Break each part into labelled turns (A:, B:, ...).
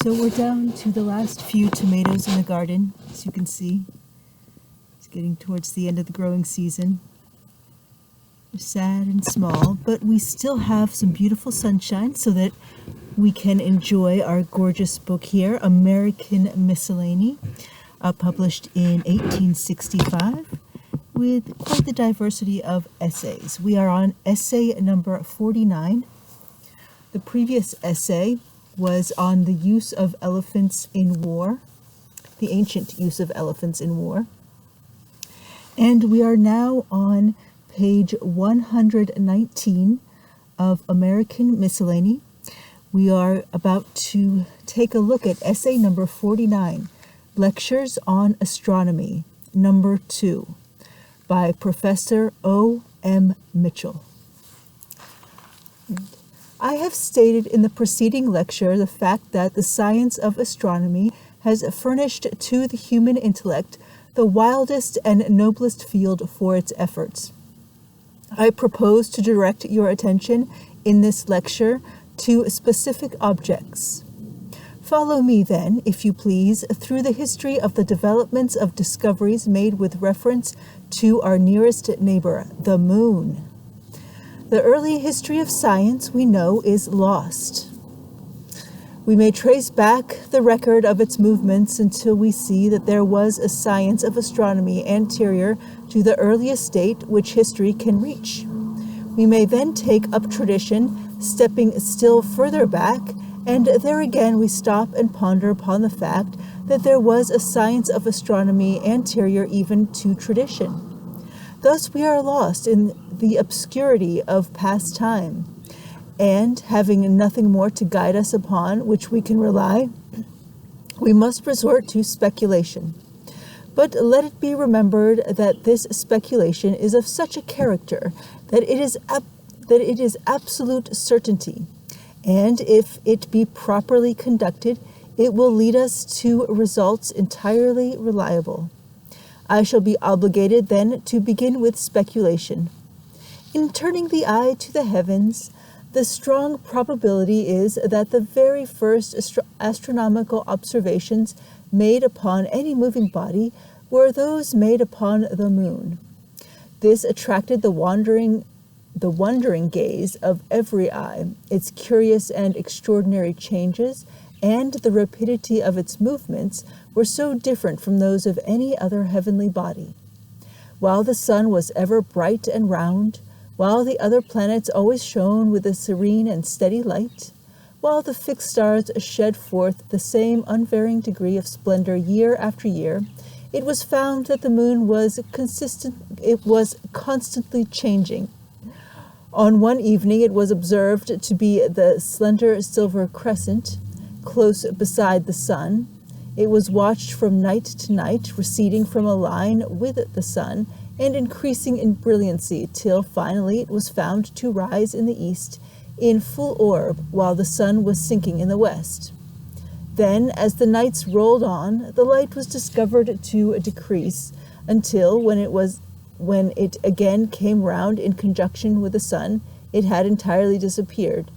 A: So we're down to the last few tomatoes in the garden, as you can see. It's getting towards the end of the growing season. They're sad and small, but we still have some beautiful sunshine so that we can enjoy our gorgeous book here, American Miscellany, published in 1865, with quite the diversity of essays. We are on essay number 49. The previous essay was on the use of elephants in war, the ancient use of elephants in war. And we are now on page 119 of American Miscellany. We are about to take a look at essay number 49, Lectures on Astronomy, number 2, by Professor O.M. Mitchell. I have stated in the preceding lecture the fact that the science of astronomy has furnished to the human intellect the wildest and noblest field for its efforts. I propose to direct your attention in this lecture to specific objects. Follow me then, if you please, through the history of the developments of discoveries made with reference to our nearest neighbor, the moon. The early history of science, we know, is lost. We may trace back the record of its movements until we see that there was a science of astronomy anterior to the earliest date which history can reach. We may then take up tradition, stepping still further back, and there again we stop and ponder upon the fact that there was a science of astronomy anterior even to tradition. Thus we are lost in the obscurity of past time, and having nothing more to guide us upon which we can rely, we must resort to speculation. But let it be remembered that this speculation is of such a character that it is absolute certainty, and if it be properly conducted, it will lead us to results entirely reliable. I shall be obligated then to begin with speculation. In turning the eye to the heavens, the strong probability is that the very first astronomical observations made upon any moving body were those made upon the moon. This attracted the wondering gaze of every eye. Its curious and extraordinary changes and the rapidity of its movements were so different from those of any other heavenly body. While the sun was ever bright and round, while the other planets always shone with a serene and steady light, while the fixed stars shed forth the same unvarying degree of splendor year after year, it was found that the moon was constantly changing. On one evening it was observed to be the slender silver crescent, close beside the sun. It was watched from night to night, receding from a line with the sun, and increasing in brilliancy, till finally it was found to rise in the east in full orb, while the sun was sinking in the west. Then, as the nights rolled on, the light was discovered to decrease, until when it again came round in conjunction with the sun, it had entirely disappeared.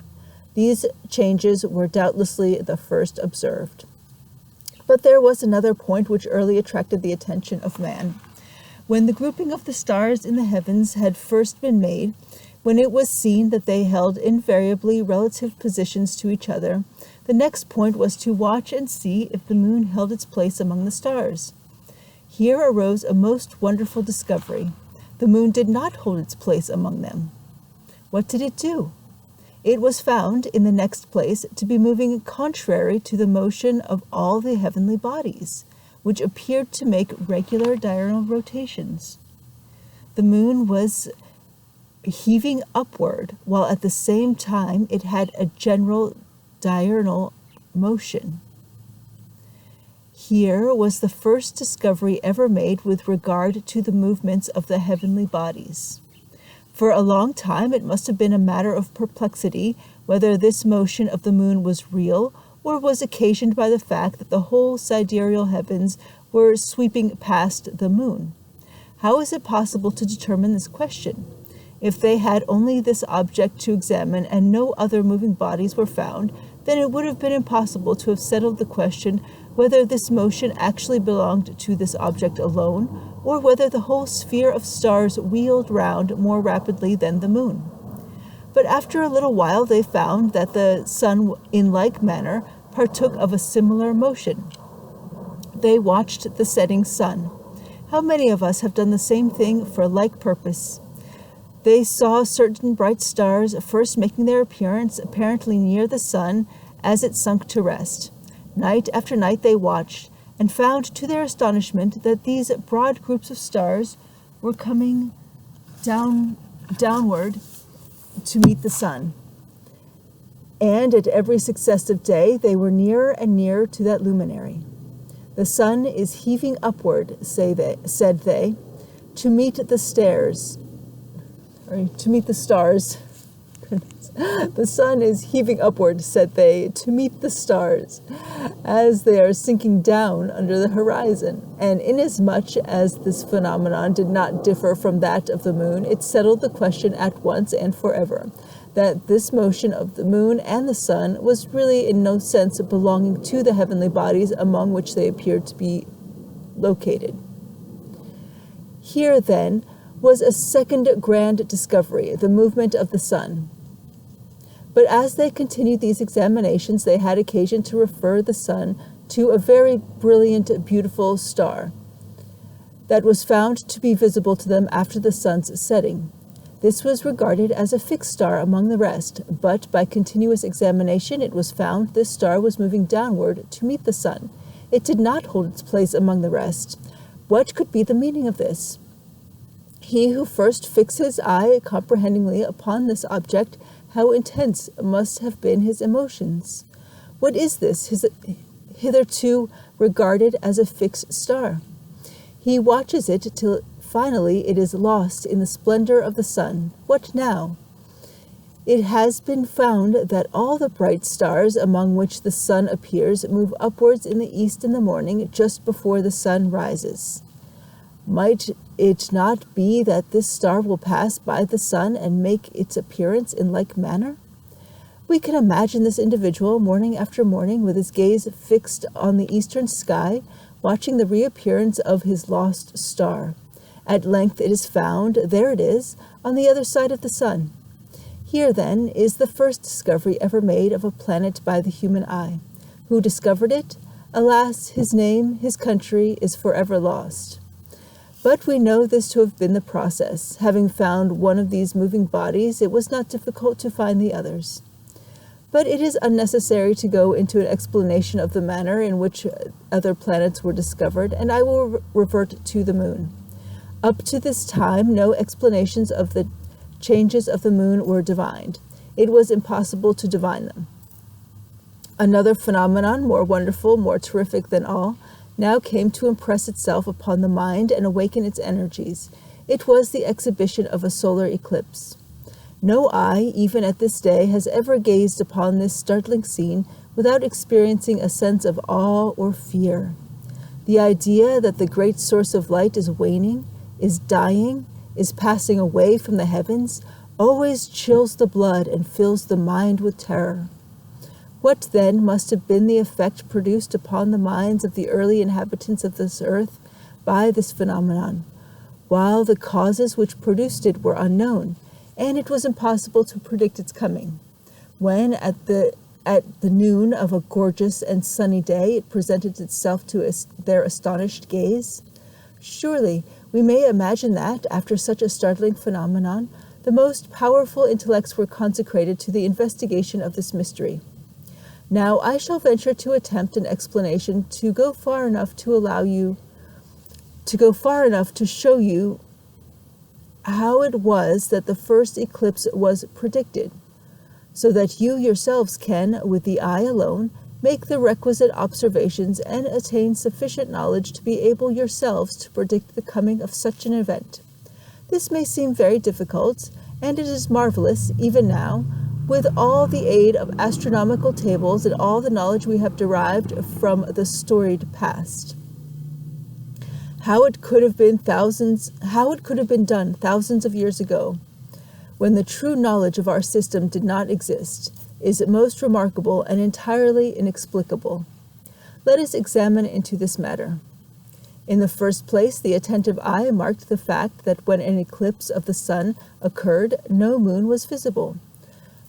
A: These changes were doubtlessly the first observed. But there was another point which early attracted the attention of man. When the grouping of the stars in the heavens had first been made, when it was seen that they held invariably relative positions to each other, the next point was to watch and see if the moon held its place among the stars. Here arose a most wonderful discovery. The moon did not hold its place among them. What did it do? It was found, in the next place, to be moving contrary to the motion of all the heavenly bodies, which appeared to make regular diurnal rotations. The moon was heaving upward, while at the same time it had a general diurnal motion. Here was the first discovery ever made with regard to the movements of the heavenly bodies. For a long time it must have been a matter of perplexity whether this motion of the moon was real or was occasioned by the fact that the whole sidereal heavens were sweeping past the moon. How is it possible to determine this question? If they had only this object to examine and no other moving bodies were found, then it would have been impossible to have settled the question whether this motion actually belonged to this object alone, or whether the whole sphere of stars wheeled round more rapidly than the moon. But after a little while they found that the sun, in like manner, partook of a similar motion. They watched the setting sun. How many of us have done the same thing for a like purpose? They saw certain bright stars first making their appearance apparently near the sun as it sunk to rest. Night after night they watched, and found to their astonishment that these broad groups of stars were coming downward to meet the sun. And at every successive day they were nearer and nearer to that luminary. The sun is heaving upward, said they, to meet the stars. The sun is heaving upward, said they, to meet the stars, as they are sinking down under the horizon. And inasmuch as this phenomenon did not differ from that of the moon, it settled the question at once and forever, that this motion of the moon and the sun was really in no sense belonging to the heavenly bodies among which they appeared to be located. Here, then, was a second grand discovery, the movement of the sun. But as they continued these examinations, they had occasion to refer the sun to a very brilliant, beautiful star that was found to be visible to them after the sun's setting. This was regarded as a fixed star among the rest, but by continuous examination it was found this star was moving downward to meet the sun. It did not hold its place among the rest. What could be the meaning of this? He who first fixed his eye comprehendingly upon this object, how intense must have been his emotions! What is this, hitherto regarded as a fixed star? He watches it till finally it is lost in the splendor of the sun. What now? It has been found that all the bright stars among which the sun appears move upwards in the east in the morning, just before the sun rises. Might it not be that this star will pass by the sun and make its appearance in like manner? We can imagine this individual, morning after morning, with his gaze fixed on the eastern sky, watching the reappearance of his lost star. At length it is found, there it is, on the other side of the sun. Here, then, is the first discovery ever made of a planet by the human eye. Who discovered it? Alas, his name, his country, is forever lost. But we know this to have been the process. Having found one of these moving bodies, it was not difficult to find the others. But it is unnecessary to go into an explanation of the manner in which other planets were discovered, and I will revert to the moon. Up to this time, no explanations of the changes of the moon were divined. It was impossible to divine them. Another phenomenon, more wonderful, more terrific than all, now came to impress itself upon the mind and awaken its energies. It was the exhibition of a solar eclipse. No eye, even at this day, has ever gazed upon this startling scene without experiencing a sense of awe or fear. The idea that the great source of light is waning, is dying, is passing away from the heavens, always chills the blood and fills the mind with terror. What, then, must have been the effect produced upon the minds of the early inhabitants of this earth by this phenomenon, while the causes which produced it were unknown, and it was impossible to predict its coming? When, at the noon of a gorgeous and sunny day, it presented itself to their astonished gaze? Surely we may imagine that, after such a startling phenomenon, the most powerful intellects were consecrated to the investigation of this mystery. Now I shall venture to attempt an explanation to go far enough to show you how it was that the first eclipse was predicted, so that you yourselves can, with the eye alone, make the requisite observations and attain sufficient knowledge to be able yourselves to predict the coming of such an event. This may seem very difficult, and it is marvelous, even now, with all the aid of astronomical tables and all the knowledge we have derived from the storied past. How it could have been done thousands of years ago, when the true knowledge of our system did not exist. is most remarkable and entirely inexplicable. Let us examine into this matter. In the first place, the attentive eye marked the fact that when an eclipse of the sun occurred, no moon was visible.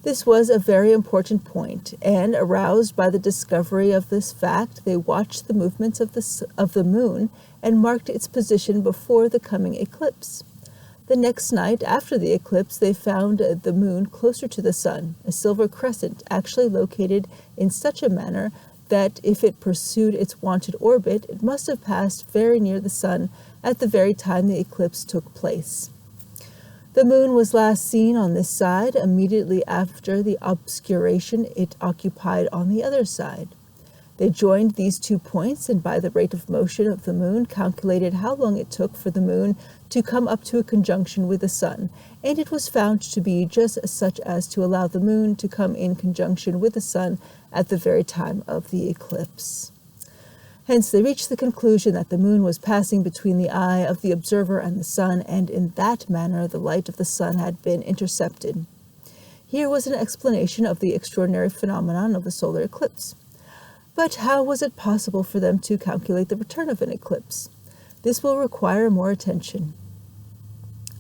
A: This was a very important point, and aroused by the discovery of this fact, they watched the movements of the moon and marked its position before the coming eclipse. The next night after the eclipse, they found the moon closer to the sun, a silver crescent actually located in such a manner that if it pursued its wonted orbit, it must have passed very near the sun at the very time the eclipse took place. The moon was last seen on this side immediately after the obscuration it occupied on the other side. They joined these 2 points, and by the rate of motion of the moon calculated how long it took for the moon to come up to a conjunction with the sun, and it was found to be just such as to allow the moon to come in conjunction with the sun at the very time of the eclipse. Hence they reached the conclusion that the moon was passing between the eye of the observer and the sun, and in that manner the light of the sun had been intercepted. Here was an explanation of the extraordinary phenomenon of a solar eclipse. But how was it possible for them to calculate the return of an eclipse? This will require more attention.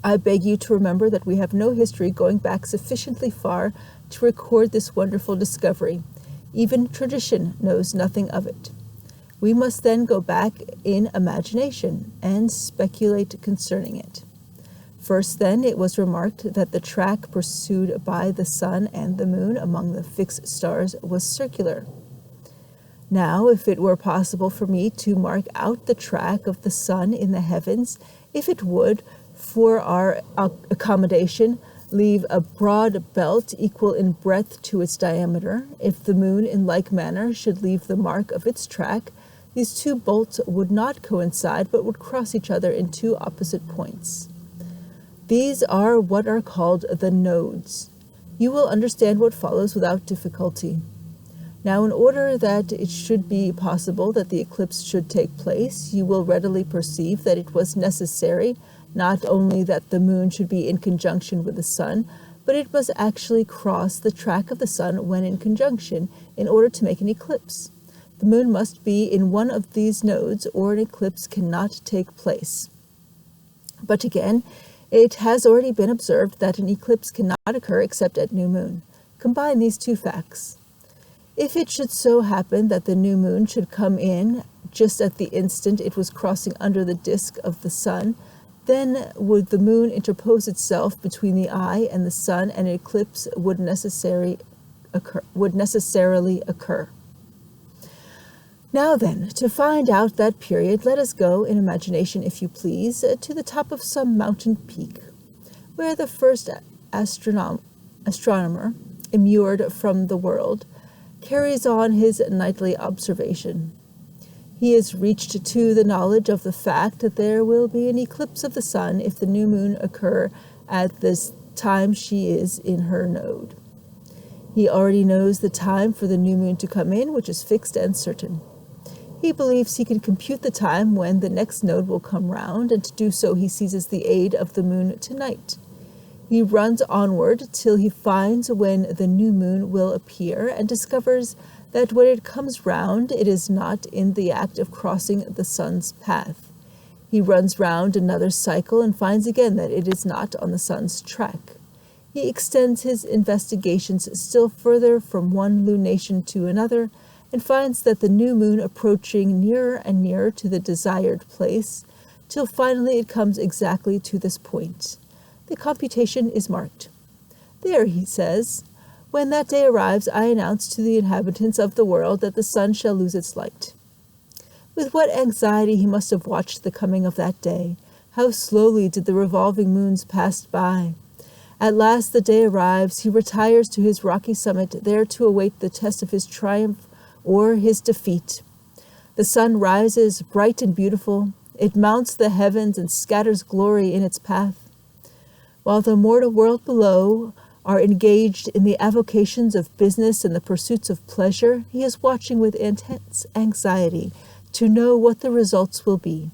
A: I beg you to remember that we have no history going back sufficiently far to record this wonderful discovery. Even tradition knows nothing of it. We must then go back in imagination and speculate concerning it. First, then, it was remarked that the track pursued by the sun and the moon among the fixed stars was circular. Now, if it were possible for me to mark out the track of the sun in the heavens, if it would, for our accommodation, leave a broad belt equal in breadth to its diameter, if the moon in like manner should leave the mark of its track, these 2 bolts would not coincide but would cross each other in 2 opposite points. These are what are called the nodes. You will understand what follows without difficulty. Now, in order that it should be possible that the eclipse should take place, you will readily perceive that it was necessary not only that the moon should be in conjunction with the sun, but it must actually cross the track of the sun when in conjunction in order to make an eclipse. The moon must be in one of these nodes, or an eclipse cannot take place. But again, it has already been observed that an eclipse cannot occur except at new moon. Combine these 2 facts. If it should so happen that the new moon should come in just at the instant it was crossing under the disk of the sun, then would the moon interpose itself between the eye and the sun, and an eclipse would necessarily occur. Now then, to find out that period, let us go, in imagination if you please, to the top of some mountain peak, where the first astronomer, immured from the world, carries on his nightly observation. He has reached to the knowledge of the fact that there will be an eclipse of the sun if the new moon occur at this time she is in her node. He already knows the time for the new moon to come in, which is fixed and certain. He believes he can compute the time when the next node will come round, and to do so he seizes the aid of the moon tonight. He runs onward till he finds when the new moon will appear, and discovers that when it comes round it is not in the act of crossing the sun's path. He runs round another cycle and finds again that it is not on the sun's track. He extends his investigations still further from one lunation to another, and finds that the new moon approaching nearer and nearer to the desired place, till finally it comes exactly to this point. The computation is marked. There, he says, when that day arrives, I announce to the inhabitants of the world that the sun shall lose its light. With what anxiety he must have watched the coming of that day. How slowly did the revolving moons pass by. At last the day arrives. He retires to his rocky summit, there to await the test of his triumph or his defeat. The sun rises, bright and beautiful. It mounts the heavens and scatters glory in its path. While the mortal world below are engaged in the avocations of business and the pursuits of pleasure, he is watching with intense anxiety to know what the results will be.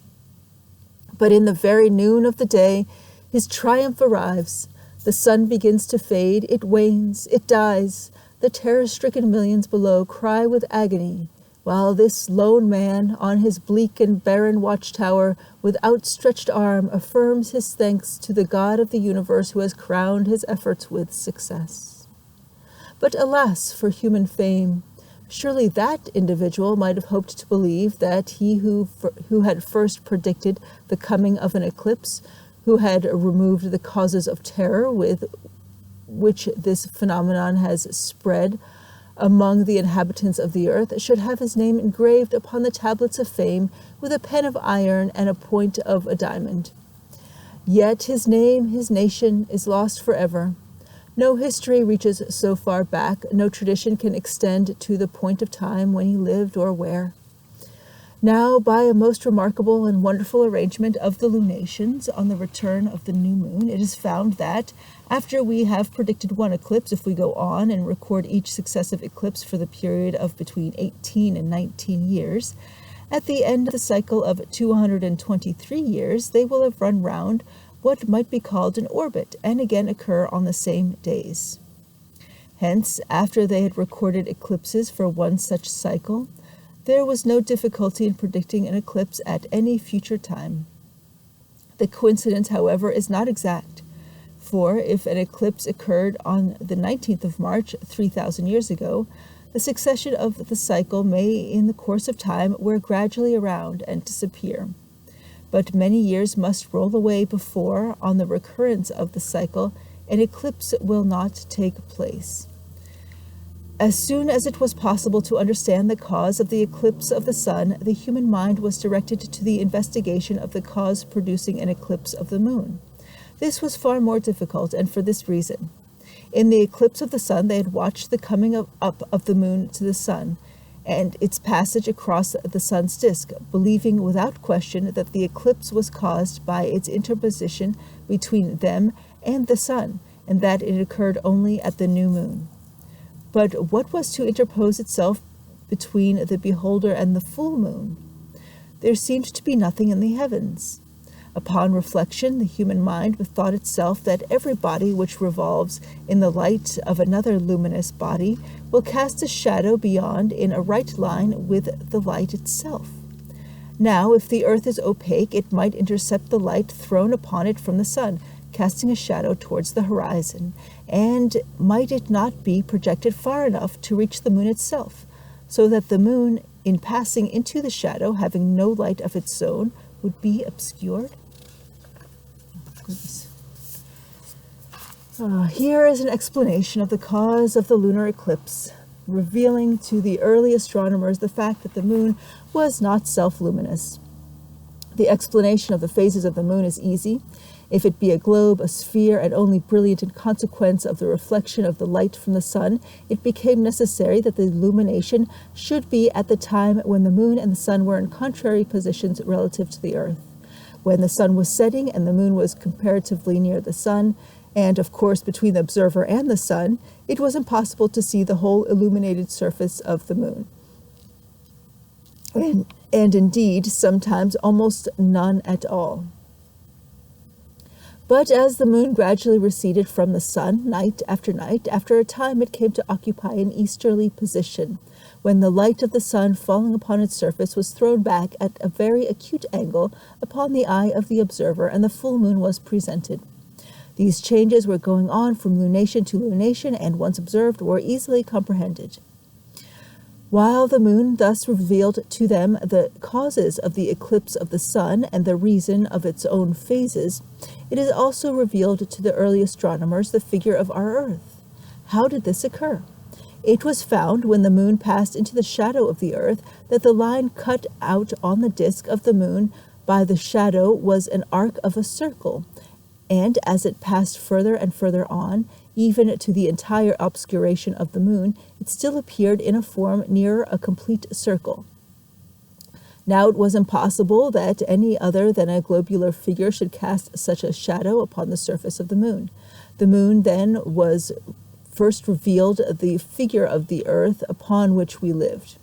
A: But in the very noon of the day, his triumph arrives. The sun begins to fade, it wanes, it dies. The terror-stricken millions below cry with agony, while this lone man, on his bleak and barren watchtower, with outstretched arm, affirms his thanks to the God of the universe who has crowned his efforts with success. But alas for human fame! Surely that individual might have hoped to believe that he who had first predicted the coming of an eclipse, who had removed the causes of terror with which this phenomenon has spread among the inhabitants of the earth, should have his name engraved upon the tablets of fame with a pen of iron and a point of a diamond. Yet his name, his nation, is lost forever. No history reaches so far back, no tradition can extend to the point of time when he lived or where. Now, by a most remarkable and wonderful arrangement of the lunations on the return of the new moon, it is found that, after we have predicted one eclipse, if we go on and record each successive eclipse for the period of between 18 and 19 years, at the end of the cycle of 223 years, they will have run round what might be called an orbit, and again occur on the same days. Hence, after they had recorded eclipses for one such cycle, there was no difficulty in predicting an eclipse at any future time. The coincidence, however, is not exact, for if an eclipse occurred on the 19th of March, 3,000 years ago, the succession of the cycle may, in the course of time, wear gradually around and disappear. But many years must roll away before, on the recurrence of the cycle, an eclipse will not take place. As soon as it was possible to understand the cause of the eclipse of the sun, the human mind was directed to the investigation of the cause producing an eclipse of the moon. This was far more difficult, and for this reason. In the eclipse of the sun, they had watched the coming up of the moon to the sun, and its passage across the sun's disk, believing without question that the eclipse was caused by its interposition between them and the sun, and that it occurred only at the new moon. But what was to interpose itself between the beholder and the full moon? There seemed to be nothing in the heavens. Upon reflection, the human mind bethought itself that every body which revolves in the light of another luminous body will cast a shadow beyond in a right line with the light itself. Now, if the earth is opaque, it might intercept the light thrown upon it from the sun, casting a shadow towards the horizon, and might it not be projected far enough to reach the moon itself, so that the moon, in passing into the shadow, having no light of its own, would be obscured? Here is an explanation of the cause of the lunar eclipse, revealing to the early astronomers the fact that the moon was not self-luminous. The explanation of the phases of the moon is easy. If it be a globe, a sphere, and only brilliant in consequence of the reflection of the light from the sun, it became necessary that the illumination should be at the time when the moon and the sun were in contrary positions relative to the earth. When the sun was setting and the moon was comparatively near the sun, and of course between the observer and the sun, it was impossible to see the whole illuminated surface of the moon. And indeed, sometimes almost none at all. But as the moon gradually receded from the sun, night, after a time it came to occupy an easterly position, when the light of the sun falling upon its surface was thrown back at a very acute angle upon the eye of the observer, and the full moon was presented. These changes were going on from lunation to lunation, and once observed were easily comprehended. While the moon thus revealed to them the causes of the eclipse of the sun and the reason of its own phases, it is also revealed to the early astronomers the figure of our earth. How did this occur? It was found when the moon passed into the shadow of the earth that the line cut out on the disk of the moon by the shadow was an arc of a circle, and as it passed further and further on, even to the entire obscuration of the moon, it still appeared in a form nearer a complete circle. Now it was impossible that any other than a globular figure should cast such a shadow upon the surface of the moon. The moon then was first revealed the figure of the earth upon which we lived.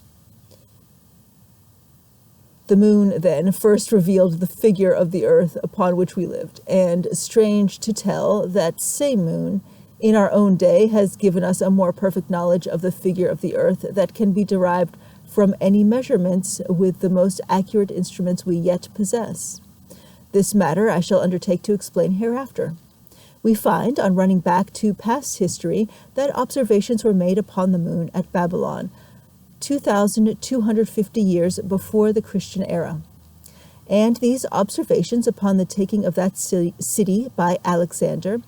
A: The moon then first revealed the figure of the earth upon which we lived, and strange to tell, that same moon in our own day has given us a more perfect knowledge of the figure of the earth that can be derived from any measurements with the most accurate instruments we yet possess. This matter I shall undertake to explain hereafter. We find, on running back to past history, that observations were made upon the moon at Babylon, 2,250 years before the Christian era. And these observations upon the taking of that city by Alexander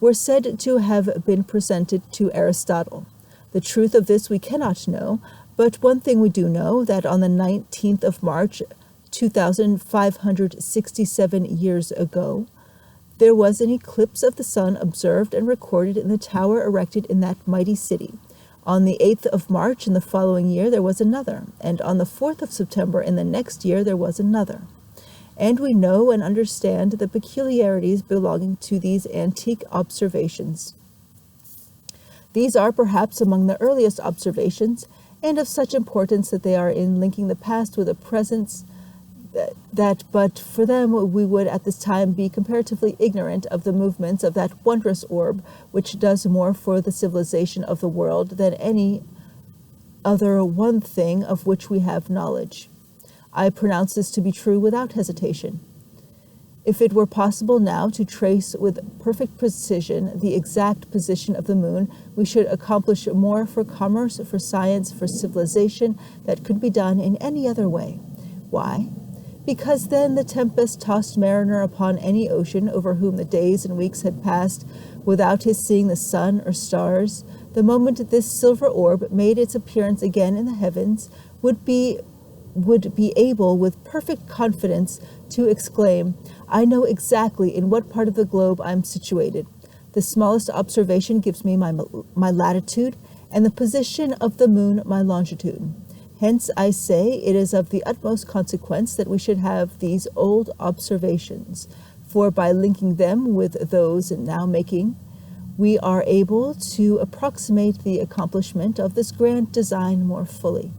A: were said to have been presented to Aristotle. The truth of this we cannot know, but one thing we do know, that on the 19th of March, 2,567 years ago, there was an eclipse of the sun observed and recorded in the tower erected in that mighty city. On the 8th of March in the following year there was another, and on the 4th of September in the next year there was another. And we know and understand the peculiarities belonging to these antique observations. These are perhaps among the earliest observations, and of such importance that they are in linking the past with a present that but for them we would at this time be comparatively ignorant of the movements of that wondrous orb which does more for the civilization of the world than any other one thing of which we have knowledge. I pronounce this to be true without hesitation. If it were possible now to trace with perfect precision the exact position of the moon, we should accomplish more for commerce, for science, for civilization that could be done in any other way. Why? Because then the tempest-tossed mariner upon any ocean, over whom the days and weeks had passed without his seeing the sun or stars, the moment this silver orb made its appearance again in the heavens, would be able with perfect confidence to exclaim, "I know exactly in what part of the globe I am situated. The smallest observation gives me my latitude, and the position of the moon my longitude. Hence, I say, it is of the utmost consequence that we should have these old observations, for by linking them with those now making, we are able to approximate the accomplishment of this grand design more fully.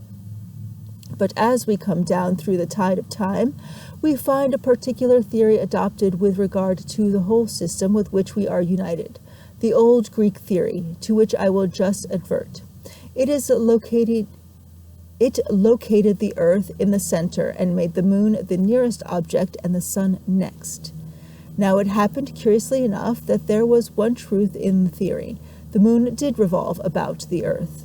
A: But as we come down through the tide of time, we find a particular theory adopted with regard to the whole system with which we are united, the old Greek theory, to which I will just advert. It located the earth in the center and made the moon the nearest object and the sun next. Now it happened, curiously enough, that there was one truth in the theory. The moon did revolve about the earth.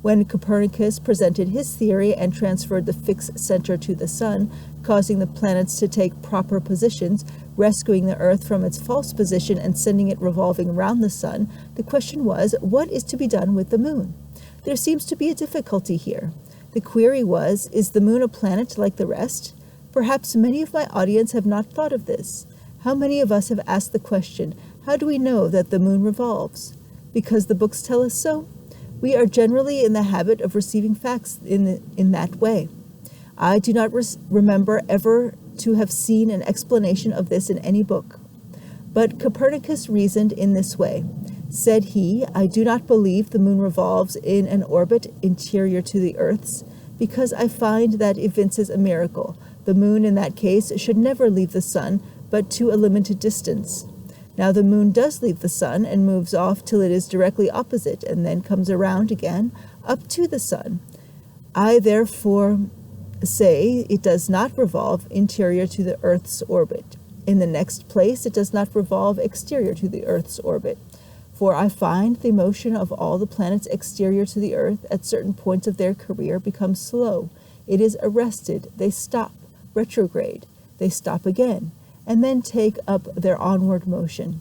A: When Copernicus presented his theory and transferred the fixed center to the sun, causing the planets to take proper positions, rescuing the earth from its false position and sending it revolving round the sun, the question was, what is to be done with the moon? There seems to be a difficulty here. The query was, is the moon a planet like the rest? Perhaps many of my audience have not thought of this. How many of us have asked the question, how do we know that the moon revolves? Because the books tell us so? We are generally in the habit of receiving facts in that way. I do not remember ever to have seen an explanation of this in any book. But Copernicus reasoned in this way. Said he, I do not believe the moon revolves in an orbit interior to the earth's, because I find that evinces a miracle. The moon in that case should never leave the sun, but to a limited distance. Now the moon does leave the sun and moves off till it is directly opposite, and then comes around again up to the sun. I therefore say it does not revolve interior to the earth's orbit. In the next place, it does not revolve exterior to the earth's orbit. For I find the motion of all the planets exterior to the earth at certain points of their career becomes slow. It is arrested, they stop, retrograde, they stop again, and then take up their onward motion.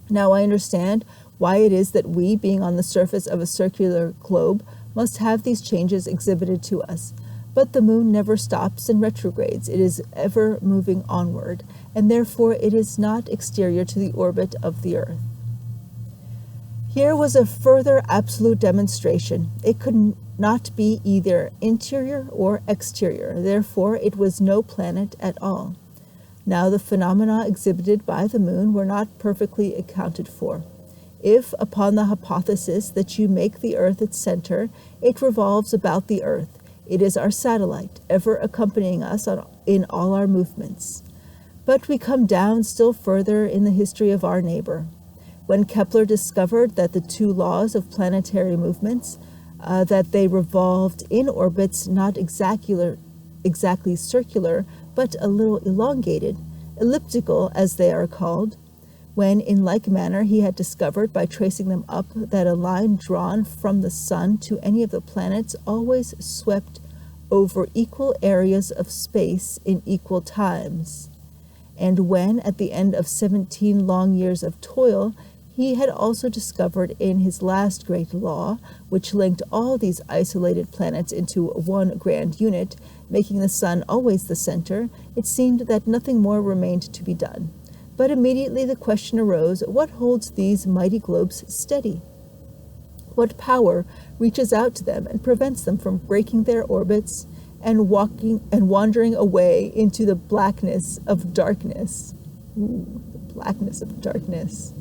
A: Now I understand why it is that we, being on the surface of a circular globe, must have these changes exhibited to us. But the moon never stops and retrogrades. It is ever moving onward, and therefore it is not exterior to the orbit of the earth. Here was a further absolute demonstration. It could not be either interior or exterior. Therefore, it was no planet at all. Now, the phenomena exhibited by the moon were not perfectly accounted for. If, upon the hypothesis that you make the earth its center, it revolves about the earth, it is our satellite, ever accompanying us in all our movements. But we come down still further in the history of our neighbor. When Kepler discovered that the two laws of planetary movements, that they revolved in orbits not exactly circular, but a little elongated, elliptical as they are called, when in like manner he had discovered by tracing them up that a line drawn from the sun to any of the planets always swept over equal areas of space in equal times, and when at the end of 17 long years of toil he had also discovered in his last great law, which linked all these isolated planets into one grand unit, making the sun always the center, it seemed that nothing more remained to be done. But immediately the question arose, what holds these mighty globes steady? What power reaches out to them and prevents them from breaking their orbits and wandering away into the blackness of darkness? Ooh, the blackness of darkness.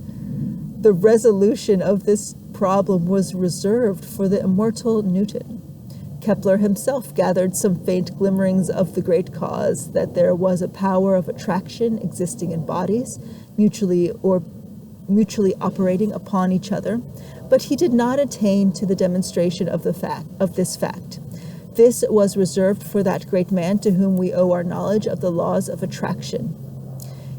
A: The resolution of this problem was reserved for the immortal Newton. Kepler himself gathered some faint glimmerings of the great cause, that there was a power of attraction existing in bodies, mutually operating upon each other, but he did not attain to the demonstration of this fact. This was reserved for that great man to whom we owe our knowledge of the laws of attraction.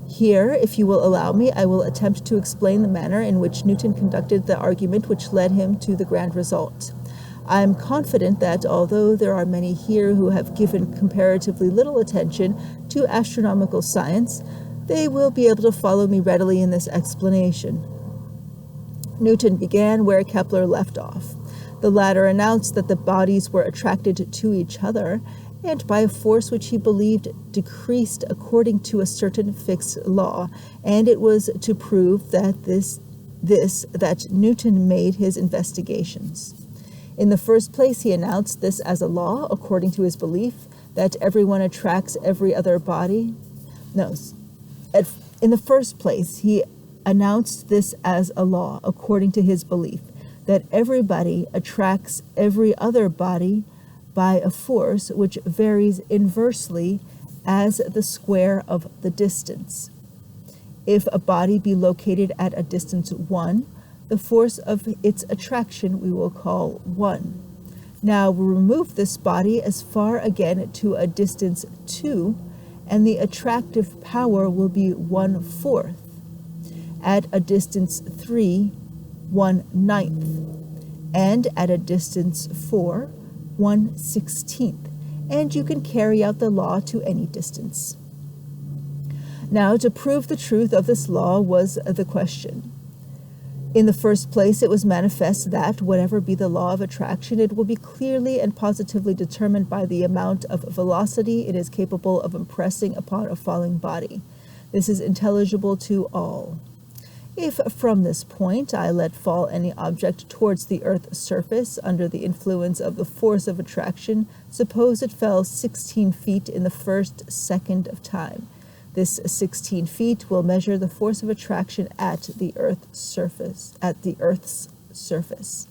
A: Here, if you will allow me, I will attempt to explain the manner in which Newton conducted the argument which led him to the grand result. I am confident that although there are many here who have given comparatively little attention to astronomical science, they will be able to follow me readily in this explanation. Newton began where Kepler left off. The latter announced that the bodies were attracted to each other, and by a force which he believed decreased according to a certain fixed law, and it was to prove that that Newton made his investigations. In the first place, he announced this as a law, according to his belief that everyone attracts every other body. In the first place, he announced this as a law, according to his belief that everybody attracts every other body by a force which varies inversely as the square of the distance. If a body be located at a distance 1, the force of its attraction we will call 1. Now we remove this body as far again to a distance 2, and the attractive power will be 1/4. At a distance 3, 1/9, and at a distance 4, 1/16, and you can carry out the law to any distance. Now, to prove the truth of this law was the question. In the first place, it was manifest that, whatever be the law of attraction, it will be clearly and positively determined by the amount of velocity it is capable of impressing upon a falling body. This is intelligible to all. If from this point I let fall any object towards the earth's surface under the influence of the force of attraction, suppose it fell 16 feet in the first second of time. This 16 feet will measure the force of attraction at the earth's surface.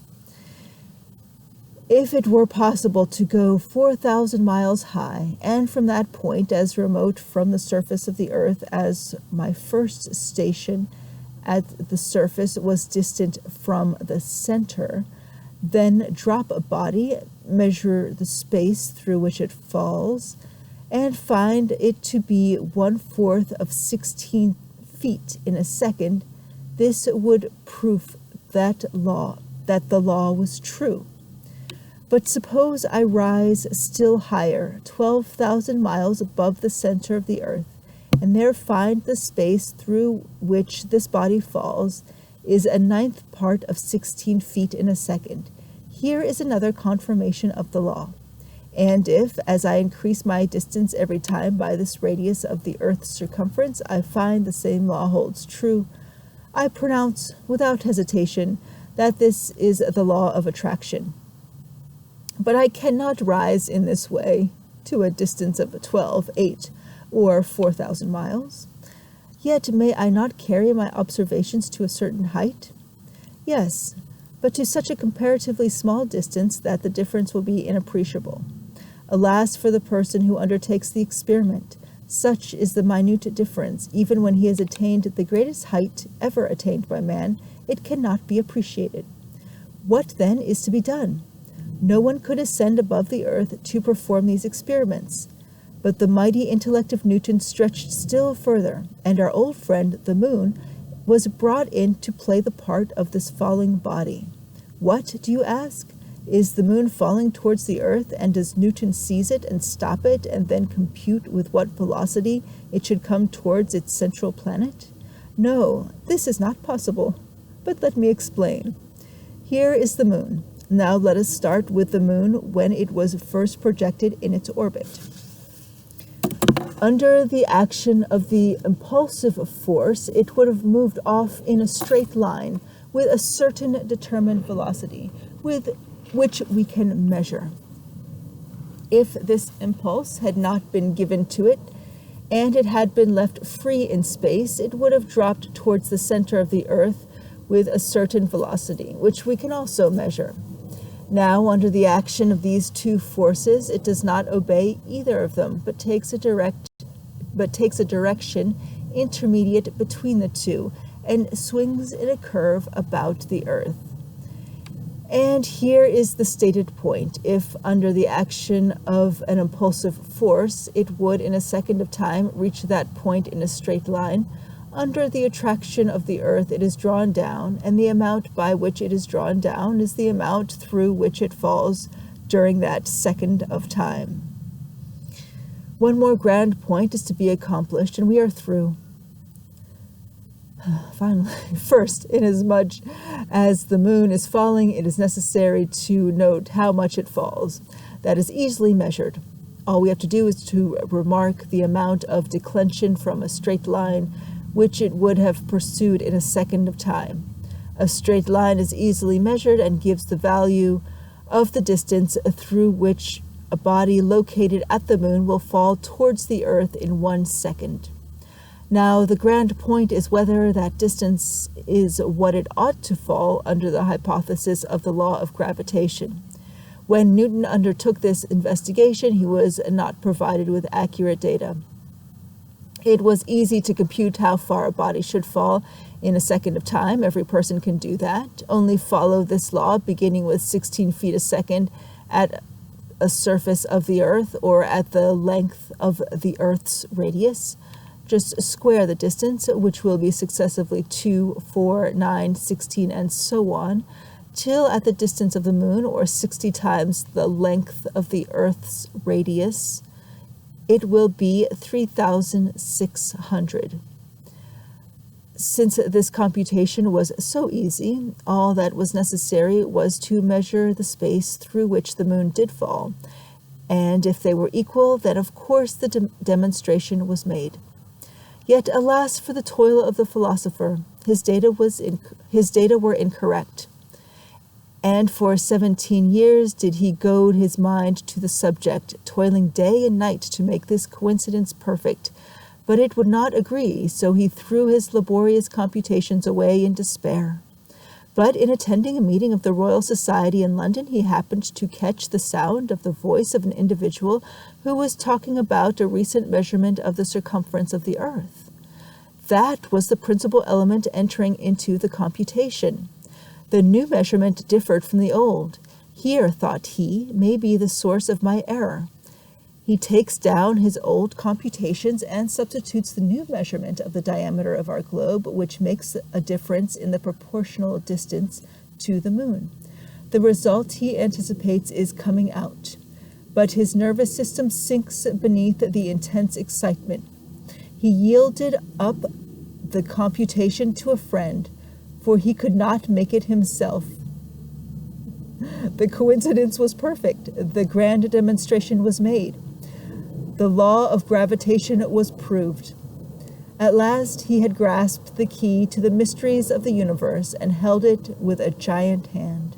A: If it were possible to go 4,000 miles high, and from that point as remote from the surface of the earth as my first station at the surface was distant from the center, then drop a body, measure the space through which it falls, and find it to be 1/4 of 16 feet in a second, this would prove that the law was true. But suppose I rise still higher, 12,000 miles above the center of the earth, and there find the space through which this body falls is 1/9 part of 16 feet in a second. Here is another confirmation of the law. And if, as I increase my distance every time by this radius of the earth's circumference, I find the same law holds true, I pronounce without hesitation that this is the law of attraction. But I cannot rise in this way to a distance of 12, 8, or 4,000 miles. Yet may I not carry my observations to a certain height? Yes, but to such a comparatively small distance that the difference will be inappreciable. Alas for the person who undertakes the experiment! Such is the minute difference. Even when he has attained the greatest height ever attained by man, it cannot be appreciated. What then is to be done? No one could ascend above the earth to perform these experiments. But the mighty intellect of Newton stretched still further, and our old friend, the moon, was brought in to play the part of this falling body. What, do you ask? Is the moon falling towards the earth, and does Newton seize it and stop it, and then compute with what velocity it should come towards its central planet? No, this is not possible. But let me explain. Here is the moon. Now let us start with the moon when it was first projected in its orbit. Under the action of the impulsive force, it would have moved off in a straight line with a certain determined velocity, with which we can measure. If this impulse had not been given to it, and it had been left free in space, it would have dropped towards the center of the earth with a certain velocity, which we can also measure. Now, under the action of these two forces, it does not obey either of them, but takes a direction intermediate between the two, and swings in a curve about the earth. And here is the stated point. If under the action of an impulsive force, it would in a second of time reach that point in a straight line, under the attraction of the earth it is drawn down, and the amount by which it is drawn down is the amount through which it falls during that second of time. One more grand point is to be accomplished, and we are through. Finally, first, inasmuch as the moon is falling, it is necessary to note how much it falls. That is easily measured. All we have to do is to remark the amount of declension from a straight line which it would have pursued in a second of time. A straight line is easily measured and gives the value of the distance through which a body located at the moon will fall towards the earth in 1 second. Now, the grand point is whether that distance is what it ought to fall under the hypothesis of the law of gravitation. When Newton undertook this investigation, he was not provided with accurate data. It was easy to compute how far a body should fall in a second of time. Every person can do that. Only follow this law, beginning with 16 feet a second at a surface of the earth, or at the length of the earth's radius. Just square the distance, which will be successively 2, 4, 9, 16, and so on, till at the distance of the moon, or 60 times the length of the earth's radius, it will be 3,600. Since this computation was so easy, all that was necessary was to measure the space through which the moon did fall, and if they were equal, then of course the demonstration was made. Yet alas for the toil of the philosopher, his data were incorrect. And for 17 years did he goad his mind to the subject, toiling day and night to make this coincidence perfect. But it would not agree, so he threw his laborious computations away in despair. But in attending a meeting of the Royal Society in London, he happened to catch the sound of the voice of an individual who was talking about a recent measurement of the circumference of the earth. That was the principal element entering into the computation. The new measurement differed from the old. Here, thought he, may be the source of my error. He takes down his old computations and substitutes the new measurement of the diameter of our globe, which makes a difference in the proportional distance to the moon. The result he anticipates is coming out, but his nervous system sinks beneath the intense excitement. He yielded up the computation to a friend, for he could not make it himself. The coincidence was perfect. The grand demonstration was made. The law of gravitation was proved. At last he had grasped the key to the mysteries of the universe and held it with a giant hand.